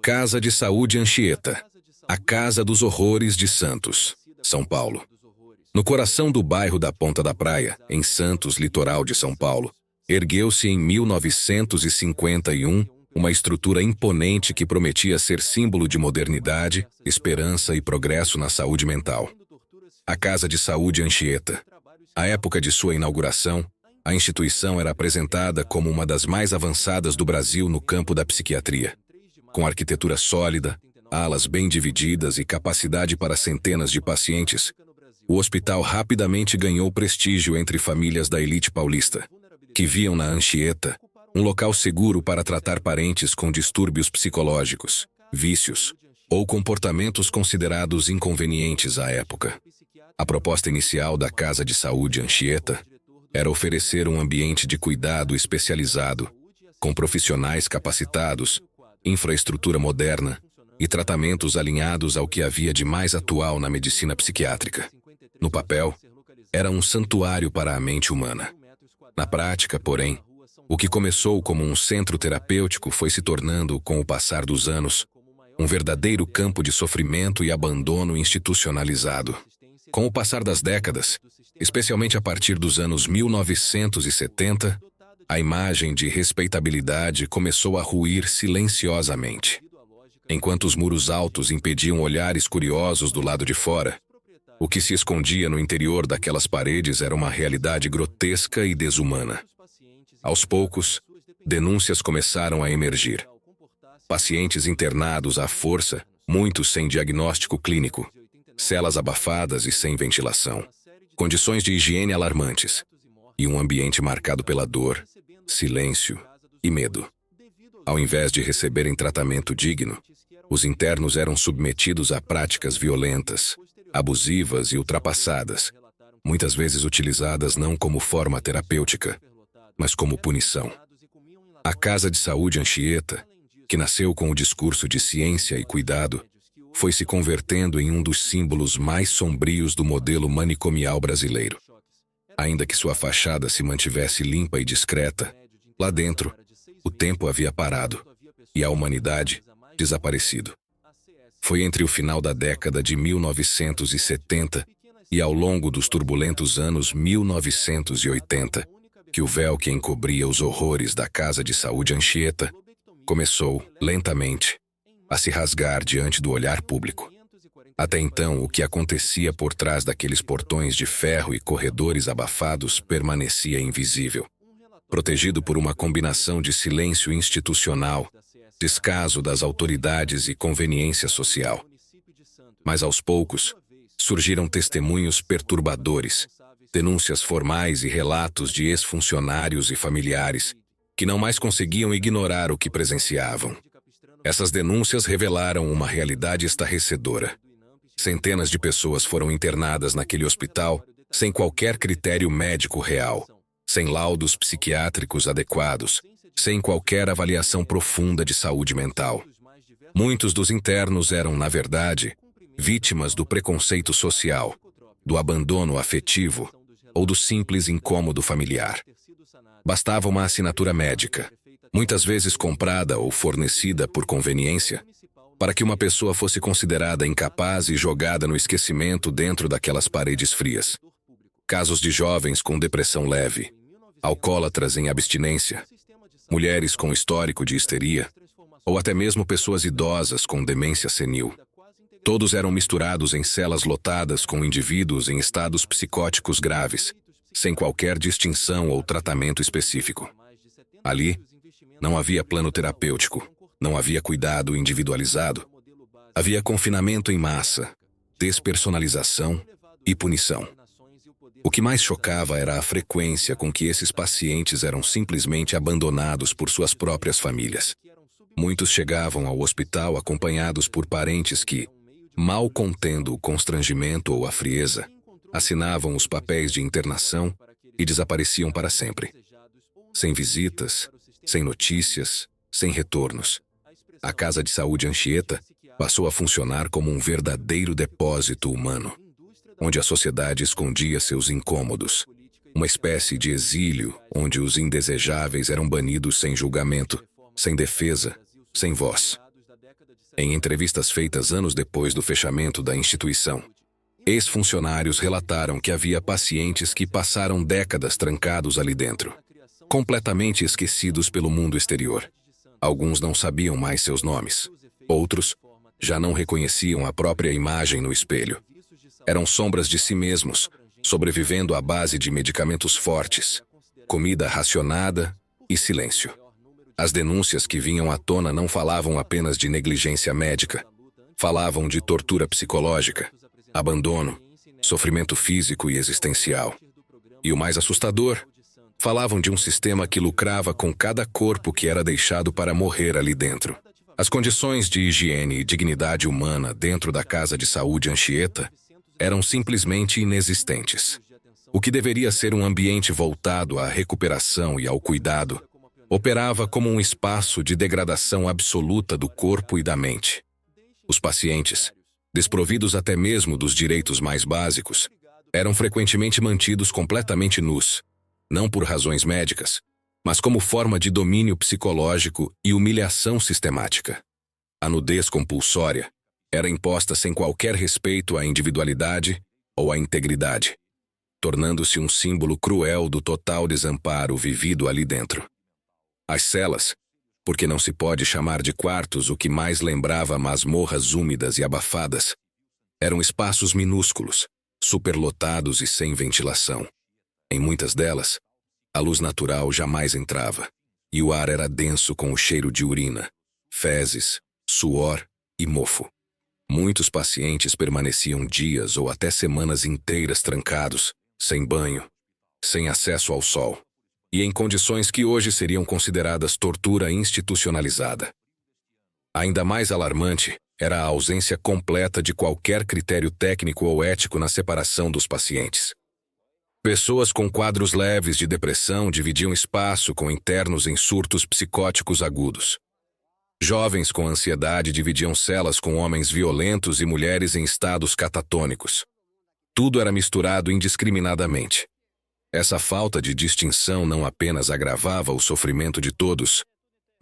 Casa de Saúde Anchieta, a Casa dos Horrores de Santos, São Paulo. No coração do bairro da Ponta da Praia, em Santos, litoral de São Paulo, ergueu-se em 1951 uma estrutura imponente que prometia ser símbolo de modernidade, esperança e progresso na saúde mental. A Casa de Saúde Anchieta. À época de sua inauguração, a instituição era apresentada como uma das mais avançadas do Brasil no campo da psiquiatria. Com arquitetura sólida, alas bem divididas e capacidade para centenas de pacientes, o hospital rapidamente ganhou prestígio entre famílias da elite paulista, que viam na Anchieta um local seguro para tratar parentes com distúrbios psicológicos, vícios ou comportamentos considerados inconvenientes à época. A proposta inicial da Casa de Saúde Anchieta era oferecer um ambiente de cuidado especializado, com profissionais capacitados, infraestrutura moderna e tratamentos alinhados ao que havia de mais atual na medicina psiquiátrica. No papel, era um santuário para a mente humana. Na prática, porém, o que começou como um centro terapêutico foi se tornando, com o passar dos anos, um verdadeiro campo de sofrimento e abandono institucionalizado. Com o passar das décadas, especialmente a partir dos anos 1970, a imagem de respeitabilidade começou a ruir silenciosamente. Enquanto os muros altos impediam olhares curiosos do lado de fora, o que se escondia no interior daquelas paredes era uma realidade grotesca e desumana. Aos poucos, denúncias começaram a emergir. Pacientes internados à força, muitos sem diagnóstico clínico, celas abafadas e sem ventilação, condições de higiene alarmantes e um ambiente marcado pela dor, silêncio e medo. Ao invés de receberem tratamento digno, os internos eram submetidos a práticas violentas, abusivas e ultrapassadas, muitas vezes utilizadas não como forma terapêutica, mas como punição. A Casa de Saúde Anchieta, que nasceu com o discurso de ciência e cuidado, foi se convertendo em um dos símbolos mais sombrios do modelo manicomial brasileiro. Ainda que sua fachada se mantivesse limpa e discreta, lá dentro, o tempo havia parado e a humanidade desaparecido. Foi entre o final da década de 1970 e ao longo dos turbulentos anos 1980 que o véu que encobria os horrores da Casa de Saúde Anchieta começou, lentamente, a se rasgar diante do olhar público. Até então, o que acontecia por trás daqueles portões de ferro e corredores abafados permanecia invisível, protegido por uma combinação de silêncio institucional, descaso das autoridades e conveniência social. Mas aos poucos, surgiram testemunhos perturbadores, denúncias formais e relatos de ex-funcionários e familiares que não mais conseguiam ignorar o que presenciavam. Essas denúncias revelaram uma realidade estarrecedora. Centenas de pessoas foram internadas naquele hospital sem qualquer critério médico real, sem laudos psiquiátricos adequados, sem qualquer avaliação profunda de saúde mental. Muitos dos internos eram, na verdade, vítimas do preconceito social, do abandono afetivo ou do simples incômodo familiar. Bastava uma assinatura médica, muitas vezes comprada ou fornecida por conveniência, para que uma pessoa fosse considerada incapaz e jogada no esquecimento dentro daquelas paredes frias. Casos de jovens com depressão leve, alcoólatras em abstinência, mulheres com histórico de histeria, ou até mesmo pessoas idosas com demência senil. Todos eram misturados em celas lotadas com indivíduos em estados psicóticos graves, sem qualquer distinção ou tratamento específico. Ali, não havia plano terapêutico, não havia cuidado individualizado. Havia confinamento em massa, despersonalização e punição. O que mais chocava era a frequência com que esses pacientes eram simplesmente abandonados por suas próprias famílias. Muitos chegavam ao hospital acompanhados por parentes que, mal contendo o constrangimento ou a frieza, assinavam os papéis de internação e desapareciam para sempre. Sem visitas, sem notícias, sem retornos. A Casa de Saúde Anchieta passou a funcionar como um verdadeiro depósito humano, onde a sociedade escondia seus incômodos, uma espécie de exílio onde os indesejáveis eram banidos sem julgamento, sem defesa, sem voz. Em entrevistas feitas anos depois do fechamento da instituição, ex-funcionários relataram que havia pacientes que passaram décadas trancados ali dentro, completamente esquecidos pelo mundo exterior. Alguns não sabiam mais seus nomes. Outros já não reconheciam a própria imagem no espelho. Eram sombras de si mesmos, sobrevivendo à base de medicamentos fortes, comida racionada e silêncio. As denúncias que vinham à tona não falavam apenas de negligência médica. Falavam de tortura psicológica, abandono, sofrimento físico e existencial. E o mais assustador, falavam de um sistema que lucrava com cada corpo que era deixado para morrer ali dentro. As condições de higiene e dignidade humana dentro da Casa de Saúde Anchieta eram simplesmente inexistentes. O que deveria ser um ambiente voltado à recuperação e ao cuidado, operava como um espaço de degradação absoluta do corpo e da mente. Os pacientes, desprovidos até mesmo dos direitos mais básicos, eram frequentemente mantidos completamente nus, não por razões médicas, mas como forma de domínio psicológico e humilhação sistemática. A nudez compulsória era imposta sem qualquer respeito à individualidade ou à integridade, tornando-se um símbolo cruel do total desamparo vivido ali dentro. As celas, porque não se pode chamar de quartos o que mais lembrava masmorras úmidas e abafadas, eram espaços minúsculos, superlotados e sem ventilação. Em muitas delas, a luz natural jamais entrava, e o ar era denso com o cheiro de urina, fezes, suor e mofo. Muitos pacientes permaneciam dias ou até semanas inteiras trancados, sem banho, sem acesso ao sol, e em condições que hoje seriam consideradas tortura institucionalizada. Ainda mais alarmante era a ausência completa de qualquer critério técnico ou ético na separação dos pacientes. Pessoas com quadros leves de depressão dividiam espaço com internos em surtos psicóticos agudos. Jovens com ansiedade dividiam celas com homens violentos e mulheres em estados catatônicos. Tudo era misturado indiscriminadamente. Essa falta de distinção não apenas agravava o sofrimento de todos,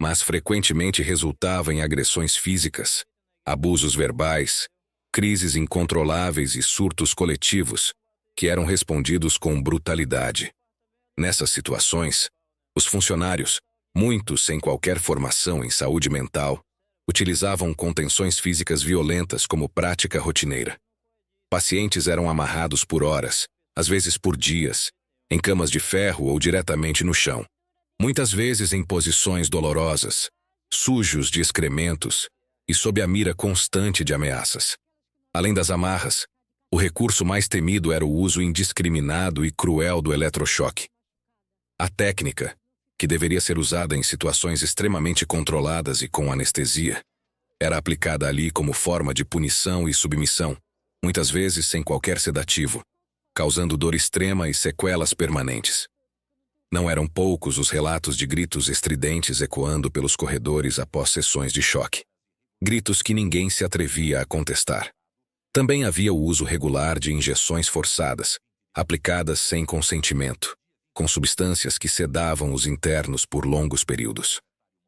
mas frequentemente resultava em agressões físicas, abusos verbais, crises incontroláveis e surtos coletivos, que eram respondidos com brutalidade. Nessas situações, os funcionários, muitos sem qualquer formação em saúde mental, utilizavam contenções físicas violentas como prática rotineira. Pacientes eram amarrados por horas, às vezes por dias, em camas de ferro ou diretamente no chão, muitas vezes em posições dolorosas, sujos de excrementos e sob a mira constante de ameaças. Além das amarras, o recurso mais temido era o uso indiscriminado e cruel do eletrochoque. A técnica, que deveria ser usada em situações extremamente controladas e com anestesia, era aplicada ali como forma de punição e submissão, muitas vezes sem qualquer sedativo, causando dor extrema e sequelas permanentes. Não eram poucos os relatos de gritos estridentes ecoando pelos corredores após sessões de choque. Gritos que ninguém se atrevia a contestar. Também havia o uso regular de injeções forçadas, aplicadas sem consentimento, com substâncias que sedavam os internos por longos períodos.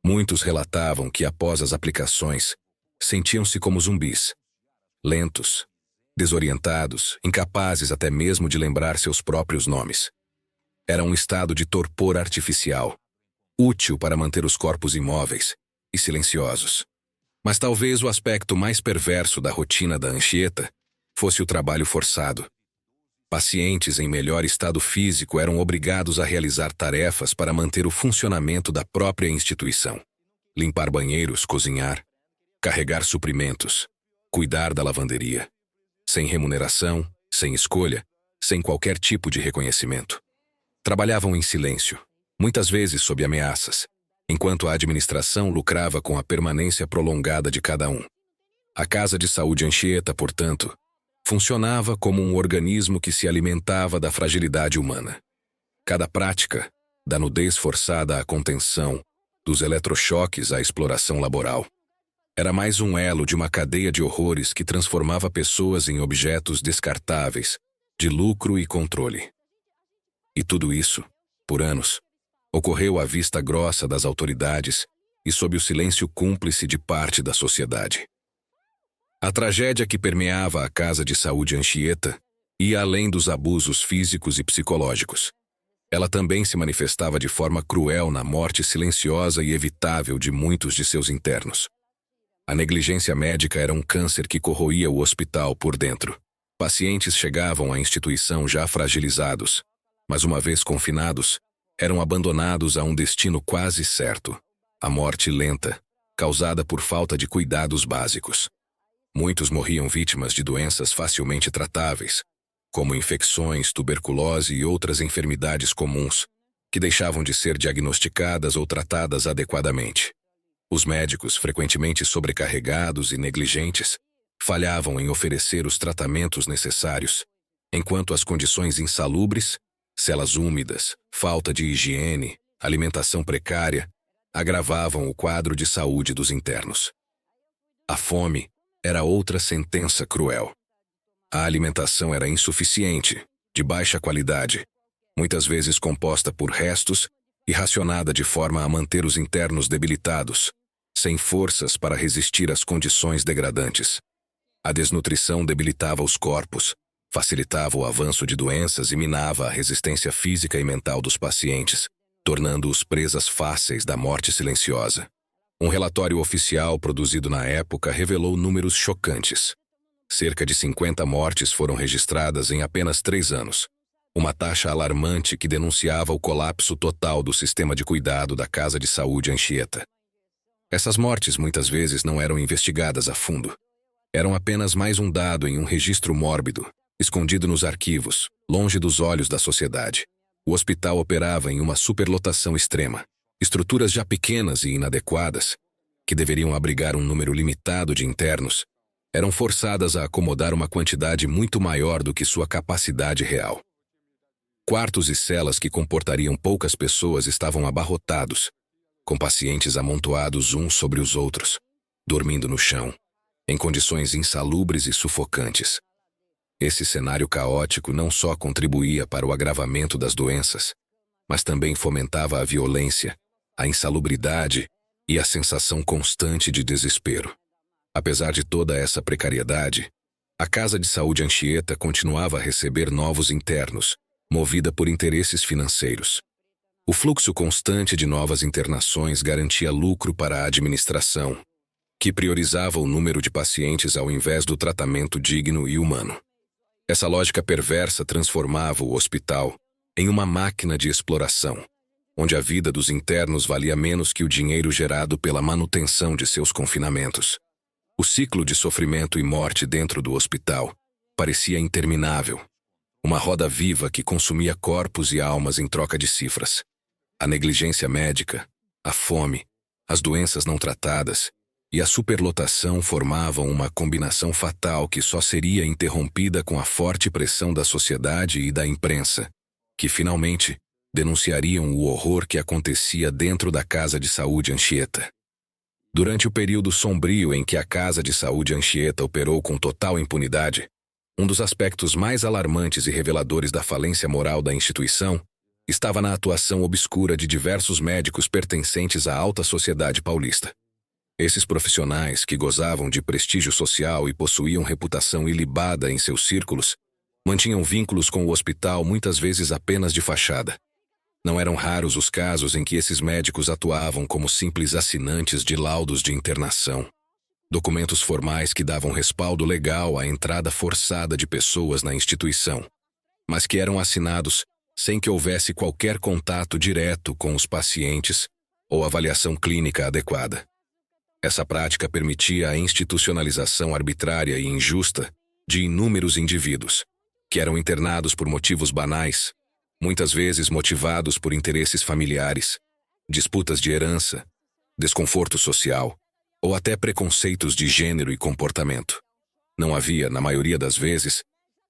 Muitos relatavam que após as aplicações, sentiam-se como zumbis, lentos, desorientados, incapazes até mesmo de lembrar seus próprios nomes. Era um estado de torpor artificial, útil para manter os corpos imóveis e silenciosos. Mas talvez o aspecto mais perverso da rotina da Anchieta fosse o trabalho forçado. Pacientes em melhor estado físico eram obrigados a realizar tarefas para manter o funcionamento da própria instituição. Limpar banheiros, cozinhar, carregar suprimentos, cuidar da lavanderia. Sem remuneração, sem escolha, sem qualquer tipo de reconhecimento. Trabalhavam em silêncio, muitas vezes sob ameaças, enquanto a administração lucrava com a permanência prolongada de cada um. A Casa de Saúde Anchieta, portanto, funcionava como um organismo que se alimentava da fragilidade humana. Cada prática, da nudez forçada à contenção, dos eletrochoques à exploração laboral, era mais um elo de uma cadeia de horrores que transformava pessoas em objetos descartáveis, de lucro e controle. E tudo isso, por anos, ocorreu à vista grossa das autoridades e sob o silêncio cúmplice de parte da sociedade. A tragédia que permeava a casa de saúde Anchieta ia além dos abusos físicos e psicológicos. Ela também se manifestava de forma cruel na morte silenciosa e evitável de muitos de seus internos. A negligência médica era um câncer que corroía o hospital por dentro. Pacientes chegavam à instituição já fragilizados, mas uma vez confinados, eram abandonados a um destino quase certo, a morte lenta, causada por falta de cuidados básicos. Muitos morriam vítimas de doenças facilmente tratáveis, como infecções, tuberculose e outras enfermidades comuns, que deixavam de ser diagnosticadas ou tratadas adequadamente. Os médicos, frequentemente sobrecarregados e negligentes, falhavam em oferecer os tratamentos necessários, enquanto as condições insalubres, celas úmidas, falta de higiene, alimentação precária, agravavam o quadro de saúde dos internos. A fome era outra sentença cruel. A alimentação era insuficiente, de baixa qualidade, muitas vezes composta por restos e racionada de forma a manter os internos debilitados, sem forças para resistir às condições degradantes. A desnutrição debilitava os corpos, facilitava o avanço de doenças e minava a resistência física e mental dos pacientes, tornando-os presas fáceis da morte silenciosa. Um relatório oficial produzido na época revelou números chocantes. Cerca de 50 mortes foram registradas em apenas 3 anos, uma taxa alarmante que denunciava o colapso total do sistema de cuidado da Casa de Saúde Anchieta. Essas mortes muitas vezes não eram investigadas a fundo. Eram apenas mais um dado em um registro mórbido, escondido nos arquivos, longe dos olhos da sociedade. O hospital operava em uma superlotação extrema. Estruturas já pequenas e inadequadas, que deveriam abrigar um número limitado de internos, eram forçadas a acomodar uma quantidade muito maior do que sua capacidade real. Quartos e celas que comportariam poucas pessoas estavam abarrotados, com pacientes amontoados uns sobre os outros, dormindo no chão, em condições insalubres e sufocantes. Esse cenário caótico não só contribuía para o agravamento das doenças, mas também fomentava a violência, a insalubridade e a sensação constante de desespero. Apesar de toda essa precariedade, a Casa de Saúde Anchieta continuava a receber novos internos, movida por interesses financeiros. O fluxo constante de novas internações garantia lucro para a administração, que priorizava o número de pacientes ao invés do tratamento digno e humano. Essa lógica perversa transformava o hospital em uma máquina de exploração, onde a vida dos internos valia menos que o dinheiro gerado pela manutenção de seus confinamentos. O ciclo de sofrimento e morte dentro do hospital parecia interminável, uma roda viva que consumia corpos e almas em troca de cifras. A negligência médica, a fome, as doenças não tratadas e a superlotação formavam uma combinação fatal que só seria interrompida com a forte pressão da sociedade e da imprensa, que finalmente denunciariam o horror que acontecia dentro da Casa de Saúde Anchieta. Durante o período sombrio em que a Casa de Saúde Anchieta operou com total impunidade, um dos aspectos mais alarmantes e reveladores da falência moral da instituição estava na atuação obscura de diversos médicos pertencentes à alta sociedade paulista. Esses profissionais, que gozavam de prestígio social e possuíam reputação ilibada em seus círculos, mantinham vínculos com o hospital muitas vezes apenas de fachada. Não eram raros os casos em que esses médicos atuavam como simples assinantes de laudos de internação, documentos formais que davam respaldo legal à entrada forçada de pessoas na instituição, mas que eram assinados sem que houvesse qualquer contato direto com os pacientes ou avaliação clínica adequada. Essa prática permitia a institucionalização arbitrária e injusta de inúmeros indivíduos, que eram internados por motivos banais, muitas vezes motivados por interesses familiares, disputas de herança, desconforto social ou até preconceitos de gênero e comportamento. Não havia, na maioria das vezes,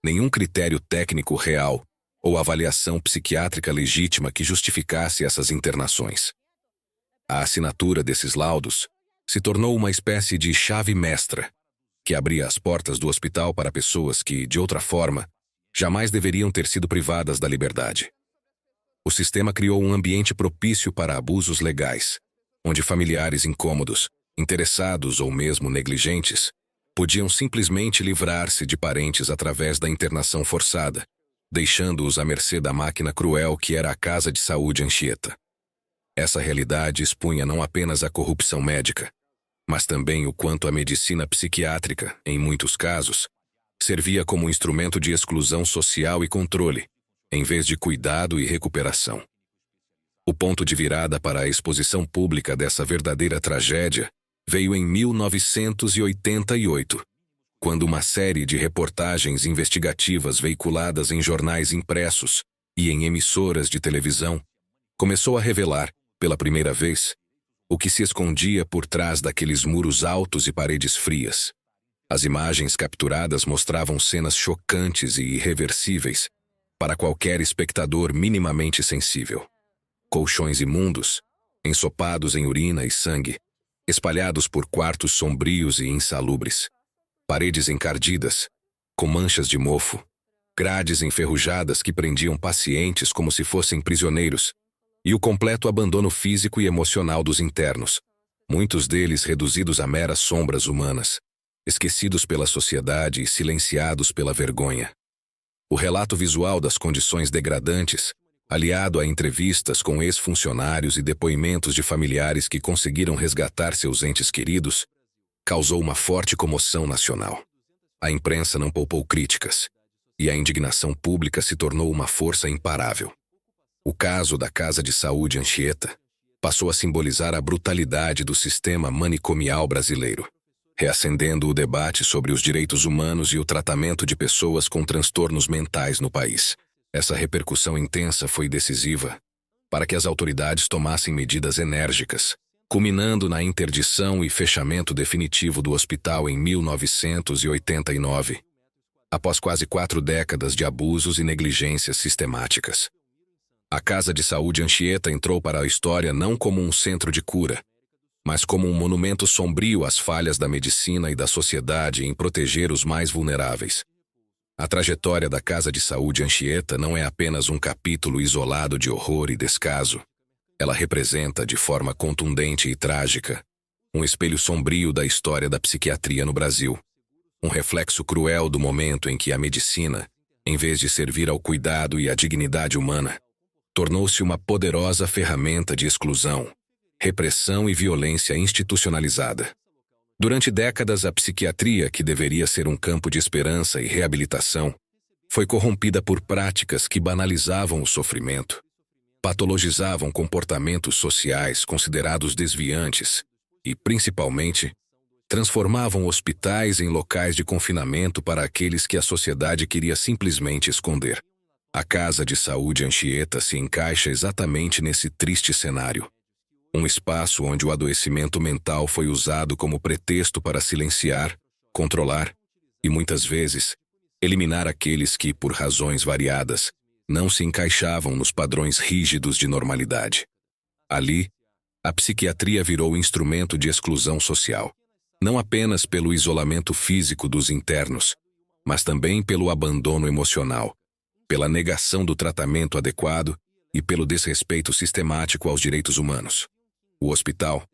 nenhum critério técnico real ou avaliação psiquiátrica legítima que justificasse essas internações. A assinatura desses laudos se tornou uma espécie de chave mestra, que abria as portas do hospital para pessoas que, de outra forma, jamais deveriam ter sido privadas da liberdade. O sistema criou um ambiente propício para abusos legais, onde familiares incômodos, interessados ou mesmo negligentes, podiam simplesmente livrar-se de parentes através da internação forçada, deixando-os à mercê da máquina cruel que era a Casa de Saúde Anchieta. Essa realidade expunha não apenas a corrupção médica, mas também o quanto a medicina psiquiátrica, em muitos casos, servia como instrumento de exclusão social e controle, em vez de cuidado e recuperação. O ponto de virada para a exposição pública dessa verdadeira tragédia veio em 1988, quando uma série de reportagens investigativas veiculadas em jornais impressos e em emissoras de televisão começou a revelar, pela primeira vez, o que se escondia por trás daqueles muros altos e paredes frias. As imagens capturadas mostravam cenas chocantes e irreversíveis para qualquer espectador minimamente sensível. Colchões imundos, ensopados em urina e sangue, espalhados por quartos sombrios e insalubres. Paredes encardidas, com manchas de mofo. Grades enferrujadas que prendiam pacientes como se fossem prisioneiros. E o completo abandono físico e emocional dos internos, muitos deles reduzidos a meras sombras humanas, esquecidos pela sociedade e silenciados pela vergonha. O relato visual das condições degradantes, aliado a entrevistas com ex-funcionários e depoimentos de familiares que conseguiram resgatar seus entes queridos, causou uma forte comoção nacional. A imprensa não poupou críticas, e a indignação pública se tornou uma força imparável. O caso da Casa de Saúde Anchieta passou a simbolizar a brutalidade do sistema manicomial brasileiro, reacendendo o debate sobre os direitos humanos e o tratamento de pessoas com transtornos mentais no país. Essa repercussão intensa foi decisiva para que as autoridades tomassem medidas enérgicas, culminando na interdição e fechamento definitivo do hospital em 1989, após quase 4 décadas de abusos e negligências sistemáticas. A Casa de Saúde Anchieta entrou para a história não como um centro de cura, mas como um monumento sombrio às falhas da medicina e da sociedade em proteger os mais vulneráveis. A trajetória da Casa de Saúde Anchieta não é apenas um capítulo isolado de horror e descaso. Ela representa, de forma contundente e trágica, um espelho sombrio da história da psiquiatria no Brasil. Um reflexo cruel do momento em que a medicina, em vez de servir ao cuidado e à dignidade humana, tornou-se uma poderosa ferramenta de exclusão, repressão e violência institucionalizada. Durante décadas, a psiquiatria, que deveria ser um campo de esperança e reabilitação, foi corrompida por práticas que banalizavam o sofrimento, patologizavam comportamentos sociais considerados desviantes e, principalmente, transformavam hospitais em locais de confinamento para aqueles que a sociedade queria simplesmente esconder. A Casa de Saúde Anchieta se encaixa exatamente nesse triste cenário. Um espaço onde o adoecimento mental foi usado como pretexto para silenciar, controlar e, muitas vezes, eliminar aqueles que, por razões variadas, não se encaixavam nos padrões rígidos de normalidade. Ali, a psiquiatria virou instrumento de exclusão social, não apenas pelo isolamento físico dos internos, mas também pelo abandono emocional, pela negação do tratamento adequado e pelo desrespeito sistemático aos direitos humanos. O hospital,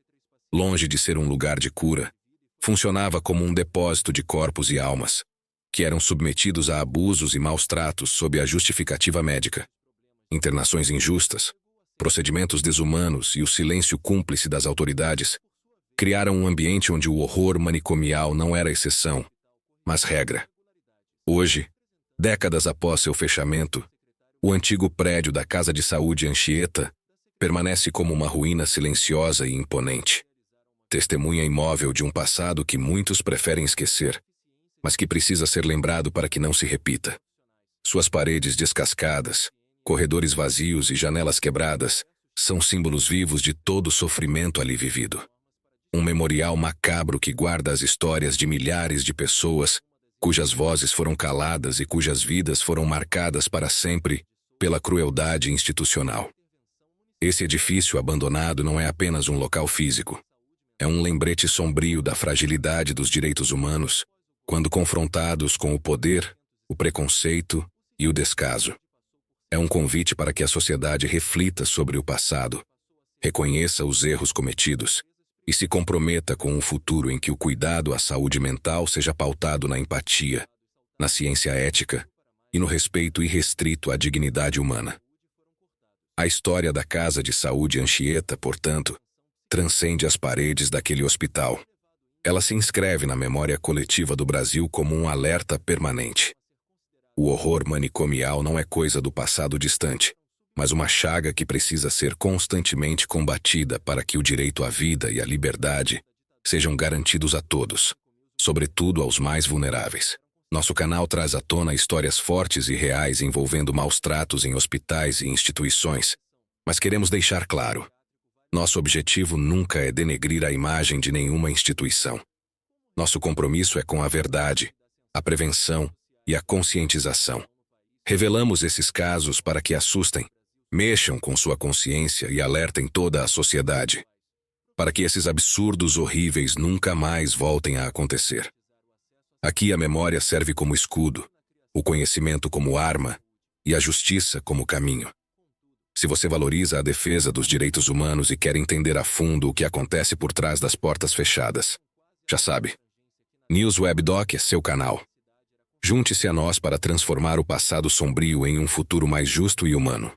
longe de ser um lugar de cura, funcionava como um depósito de corpos e almas, que eram submetidos a abusos e maus tratos sob a justificativa médica. Internações injustas, procedimentos desumanos e o silêncio cúmplice das autoridades criaram um ambiente onde o horror manicomial não era exceção, mas regra. Hoje, décadas após seu fechamento, o antigo prédio da Casa de Saúde Anchieta permanece como uma ruína silenciosa e imponente, testemunha imóvel de um passado que muitos preferem esquecer, mas que precisa ser lembrado para que não se repita. Suas paredes descascadas, corredores vazios e janelas quebradas são símbolos vivos de todo o sofrimento ali vivido. Um memorial macabro que guarda as histórias de milhares de pessoas cujas vozes foram caladas e cujas vidas foram marcadas para sempre pela crueldade institucional. Esse edifício abandonado não é apenas um local físico. É um lembrete sombrio da fragilidade dos direitos humanos quando confrontados com o poder, o preconceito e o descaso. É um convite para que a sociedade reflita sobre o passado, reconheça os erros cometidos e se comprometa com um futuro em que o cuidado à saúde mental seja pautado na empatia, na ciência ética e no respeito irrestrito à dignidade humana. A história da Casa de Saúde Anchieta, portanto, transcende as paredes daquele hospital. Ela se inscreve na memória coletiva do Brasil como um alerta permanente. O horror manicomial não é coisa do passado distante, mas uma chaga que precisa ser constantemente combatida para que o direito à vida e à liberdade sejam garantidos a todos, sobretudo aos mais vulneráveis. Nosso canal traz à tona histórias fortes e reais envolvendo maus-tratos em hospitais e instituições, mas queremos deixar claro: nosso objetivo nunca é denegrir a imagem de nenhuma instituição. Nosso compromisso é com a verdade, a prevenção e a conscientização. Revelamos esses casos para que assustem, mexam com sua consciência e alertem toda a sociedade, para que esses absurdos horríveis nunca mais voltem a acontecer. Aqui a memória serve como escudo, o conhecimento como arma e a justiça como caminho. Se você valoriza a defesa dos direitos humanos e quer entender a fundo o que acontece por trás das portas fechadas, já sabe, News Web Doc é seu canal. Junte-se a nós para transformar o passado sombrio em um futuro mais justo e humano.